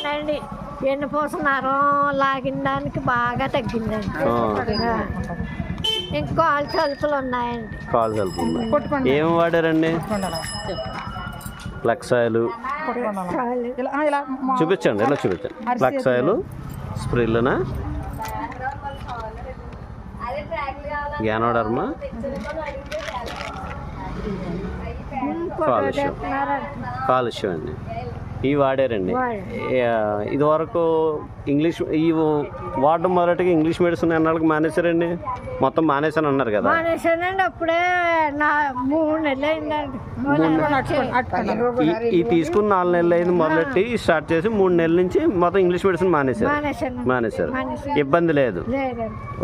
తగ్గిందండి. ఎన్నుపూస నరం లాగిన దానికి బాగా తగ్గిందండి. ఇంకా కాలు చలుపులు ఉన్నాయండి. కాలు చలుపులు ఉన్నాయి. ఏం వాడారండి? లక్సాయిలు చూపించండి, ఇలా చూపించండి. లక్సాయిలు స్ప్రిల్లునా, గ్యానోడర్మా, కాలుష్యం అండి. ఇవి వాడారండి. ఇదివరకు ఇంగ్లీష్ ఇవి వాడడం మొదటిగా ఇంగ్లీష్ మెడిసిన్ అన్నాళ్ళకి మానేశారండి. మొత్తం మానేసాను అన్నారు కదా. మానేశానండి. అప్పుడే 3 నెలలు అయిందండి. ఈ తీసుకుని 4 నెలలు అయింది మొదలెట్టి స్టార్ట్ చేసి 3 నెలల నుంచి మొత్తం ఇంగ్లీష్ మెడిసిన్ మానేశారు. ఇబ్బంది లేదు.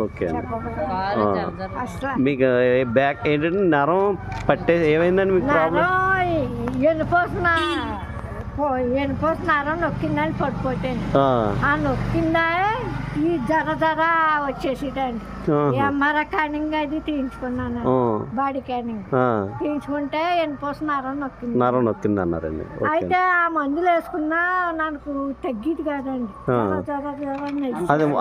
ఓకే అండి. మీకు బ్యాక్ ఏంటంటే నరం పట్టే ఏమైందండి మీకు ప్రాబ్లం? ఎనిపోతున్నారం నొక్కిందని పడిపోతాను. ఆ నొక్కిందా ఈ జర వచ్చేసిదండి. ఎంఆర్ఐ స్కానింగ్ అది తీయించుకున్నాను. బాడీ స్కానింగ్ తీయించుకుంటే ఎనిపోతున్నారం నొక్కింది అన్నారండి. అయితే ఆ మందులు వేసుకున్నా నాకు తగ్గిది కాదండి.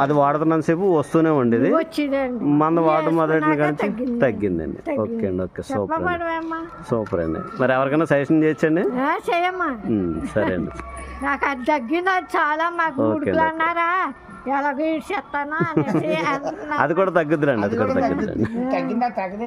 అది వాడుతున్నంత సేపు వస్తూనే ఉండేది, వచ్చిందండి. మందు వాడడం మొదలెట్టిన కానీ తగ్గిందండి. ఓకే అండి. ఓకే, సూపర్ అండి. మరి ఎవరికైనా సజెషన్ చేయొచ్చండి? చేయమ్మా. సరే అండి. నాకు అది తగ్గింది. అది చాలా మాకు ముడుకులు అన్నారా, ఎలాగో చెప్తాను. అది కూడా తగ్గుద్దిరండి.